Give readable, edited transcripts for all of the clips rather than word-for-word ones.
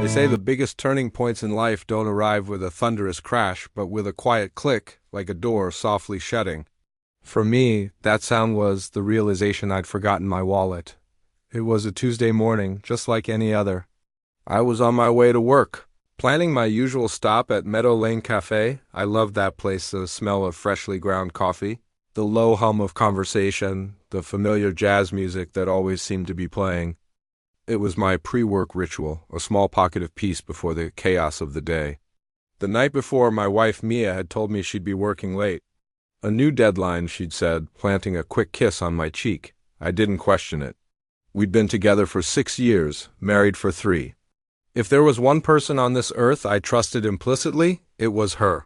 They say the biggest turning points in life don't arrive with a thunderous crash, but with a quiet click, like a door softly shutting. For me, that sound was the realization I'd forgotten my wallet. It was a Tuesday morning, just like any other. I was on my way to work, planning my usual stop at Meadow Lane Cafe. I loved that place, the smell of freshly ground coffee, the low hum of conversation, the familiar jazz music that always seemed to be playing. It was my pre-work ritual, a small pocket of peace before the chaos of the day. The night before, my wife Mia had told me she'd be working late. A new deadline, she'd said, planting a quick kiss on my cheek. I didn't question it. We'd been together for 6 years, married for 3. If there was one person on this earth I trusted implicitly, it was her.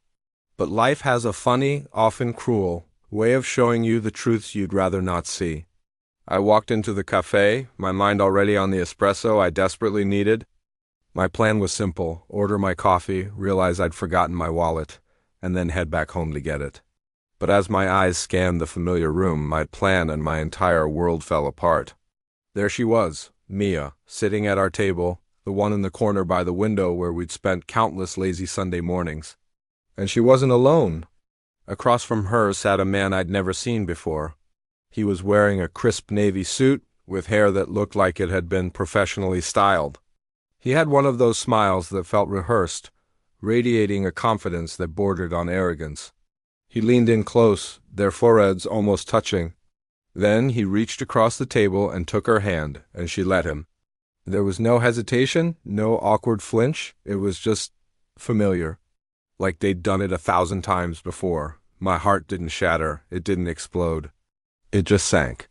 But life has a funny, often cruel, way of showing you the truths you'd rather not see. I walked into the cafe, my mind already on the espresso I desperately needed. My plan was simple: order my coffee, realize I'd forgotten my wallet, and then head back home to get it. But as my eyes scanned the familiar room, my plan and my entire world fell apart. There she was, Mia, sitting at our table, the one in the corner by the window where we'd spent countless lazy Sunday mornings. And she wasn't alone. Across from her sat a man I'd never seen before. He was wearing a crisp navy suit with hair that looked like it had been professionally styled. He had one of those smiles that felt rehearsed, radiating a confidence that bordered on arrogance. He leaned in close, their foreheads almost touching. Then he reached across the table and took her hand, and she let him. There was no hesitation, no awkward flinch. It was just familiar, like they'd done it 1,000 times before. My heart didn't shatter, it didn't explode. It just sank,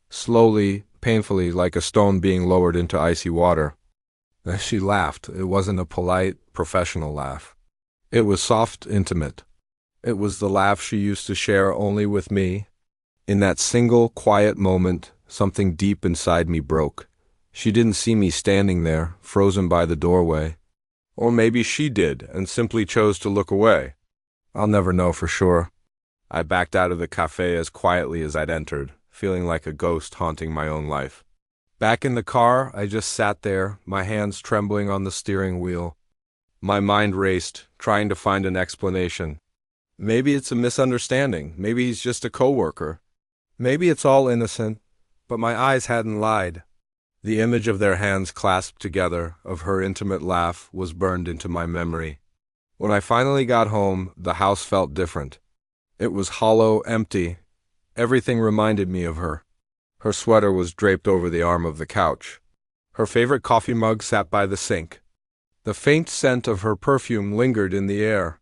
slowly, painfully, like a stone being lowered into icy water. As she laughed, it wasn't a polite, professional laugh. It was soft, intimate. It was the laugh she used to share only with me. In that single, quiet moment, something deep inside me broke. She didn't see me standing there, frozen by the doorway. Or maybe she did, and simply chose to look away. I'll never know for sure. I backed out of the cafe as quietly as I'd entered, feeling like a ghost haunting my own life. Back in the car, I just sat there, my hands trembling on the steering wheel. My mind raced, trying to find an explanation. Maybe it's a misunderstanding. Maybe he's just a coworker. Maybe it's all innocent. But my eyes hadn't lied. The image of their hands clasped together, of her intimate laugh, was burned into my memory. When I finally got home, the house felt different. It was hollow, empty. Everything reminded me of her. Her sweater was draped over the arm of the couch. Her favorite coffee mug sat by the sink. The faint scent of her perfume lingered in the air.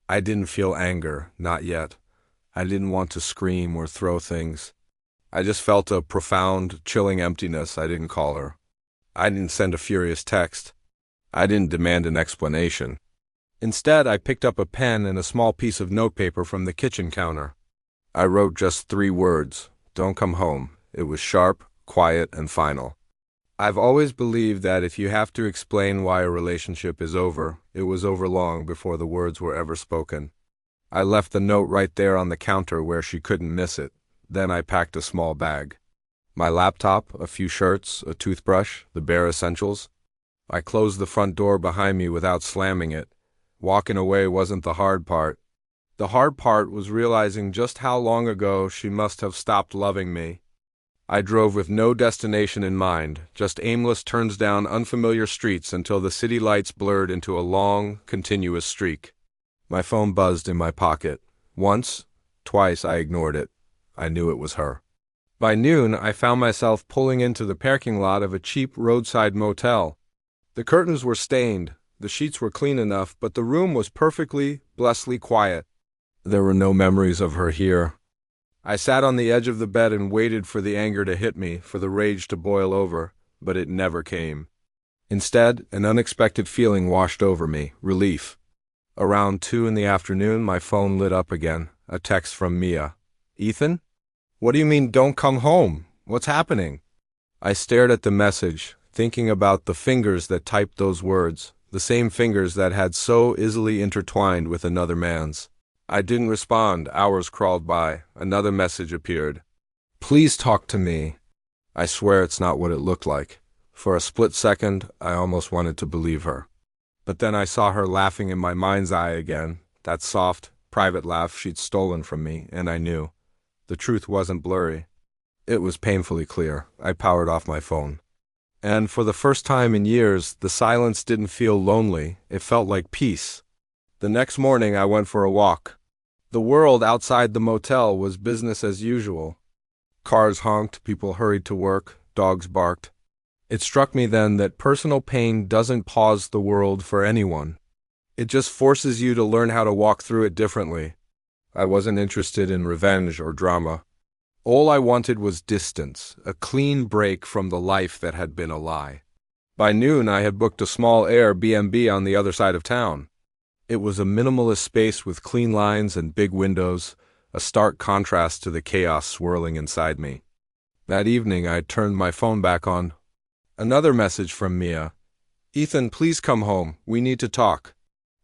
I didn't feel anger, not yet. I didn't want to scream or throw things. I just felt a profound, chilling emptiness. I didn't call her. I didn't send a furious text. I didn't demand an explanation. Instead, I picked up a pen and a small piece of notepaper from the kitchen counter. I wrote just 3 words: "Don't come home." It was sharp, quiet, and final. I've always believed that if you have to explain why a relationship is over, it was over long before the words were ever spoken. I left the note right there on the counter where she couldn't miss it. Then I packed a small bag. My laptop, a few shirts, a toothbrush, the bare essentials. I closed the front door behind me without slamming it. Walking away wasn't the hard part. The hard part was realizing just how long ago she must have stopped loving me. I drove with no destination in mind, just aimless turns down unfamiliar streets until the city lights blurred into a long, continuous streak. My phone buzzed in my pocket. Once, twice I ignored it. I knew it was her. By noon, I found myself pulling into the parking lot of a cheap roadside motel. The curtains were stained, the sheets were clean enough, but the room was perfectly, blessedly quiet. There were no memories of her here. I sat on the edge of the bed and waited for the anger to hit me, for the rage to boil over, but it never came. Instead, an unexpected feeling washed over me: relief. Around 2 in the afternoon, my phone lit up again, a text from Mia. "Ethan? What do you mean, don't come home? What's happening?" I stared at the message, thinking about the fingers that typed those words, the same fingers that had so easily intertwined with another man's. I didn't respond. Hours crawled by. Another message appeared. "Please talk to me." I swear it's not what it looked like. For a split second, I almost wanted to believe her. But then I saw her laughing in my mind's eye again, that soft, private laugh she'd stolen from me, and I knew. The truth wasn't blurry. It was painfully clear. I powered off my phone. And for the first time in years, the silence didn't feel lonely. It felt like peace. The next morning, I went for a walk. The world outside the motel was business as usual. Cars honked, people hurried to work, dogs barked. It struck me then that personal pain doesn't pause the world for anyone. It just forces you to learn how to walk through it differently. I wasn't interested in revenge or drama. All I wanted was distance, a clean break from the life that had been a lie. By noon, I had booked a small Airbnb on the other side of town. It was a minimalist space with clean lines and big windows, a stark contrast to the chaos swirling inside me. That evening, I turned my phone back on. Another message from Mia. "Ethan, please come home. We need to talk."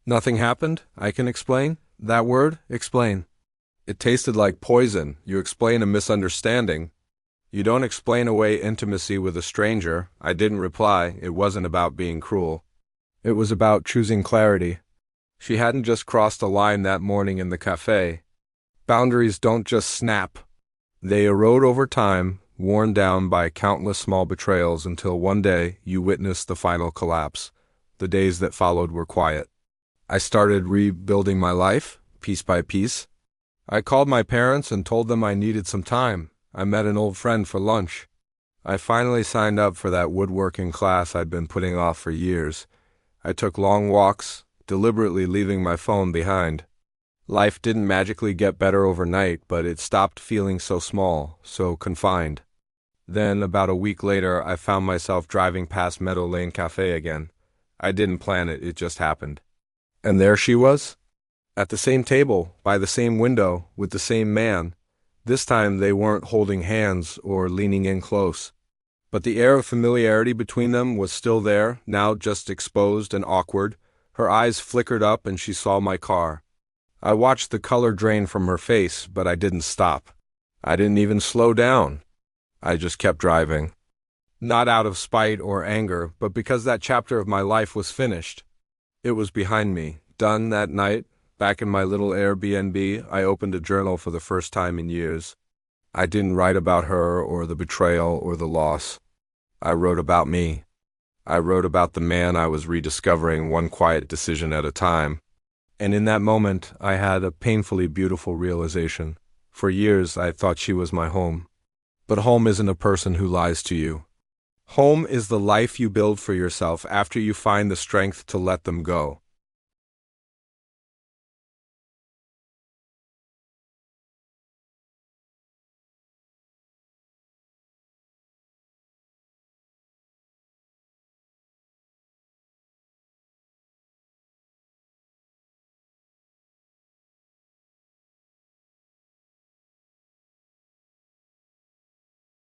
Nothing happened? I can explain? That word? Explain. It tasted like poison. You explain a misunderstanding. You don't explain away intimacy with a stranger. I didn't reply. It wasn't about being cruel. It was about choosing clarity. She hadn't just crossed a line that morning in the cafe. Boundaries don't just snap. They erode over time, worn down by countless small betrayals until one day you witnessed the final collapse. The days that followed were quiet. I started rebuilding my life, piece by piece. I called my parents and told them I needed some time. I met an old friend for lunch. I finally signed up for that woodworking class I'd been putting off for years. I took long walks, deliberately leaving my phone behind. Life didn't magically get better overnight, but it stopped feeling so small, so confined. Then, about a week later, I found myself driving past Meadow Lane Cafe again. I didn't plan it, it just happened. And there she was, at the same table, by the same window, with the same man. This time they weren't holding hands or leaning in close. But the air of familiarity between them was still there, now just exposed and awkward. Her eyes flickered up and she saw my car. I watched the color drain from her face, but I didn't stop. I didn't even slow down. I just kept driving. Not out of spite or anger, but because that chapter of my life was finished. It was behind me, done that night. Back in my little Airbnb, I opened a journal for the first time in years. I didn't write about her or the betrayal or the loss. I wrote about me. I wrote about the man I was rediscovering one quiet decision at a time. And in that moment, I had a painfully beautiful realization. For years, I thought she was my home. But home isn't a person who lies to you. Home is the life you build for yourself after you find the strength to let them go.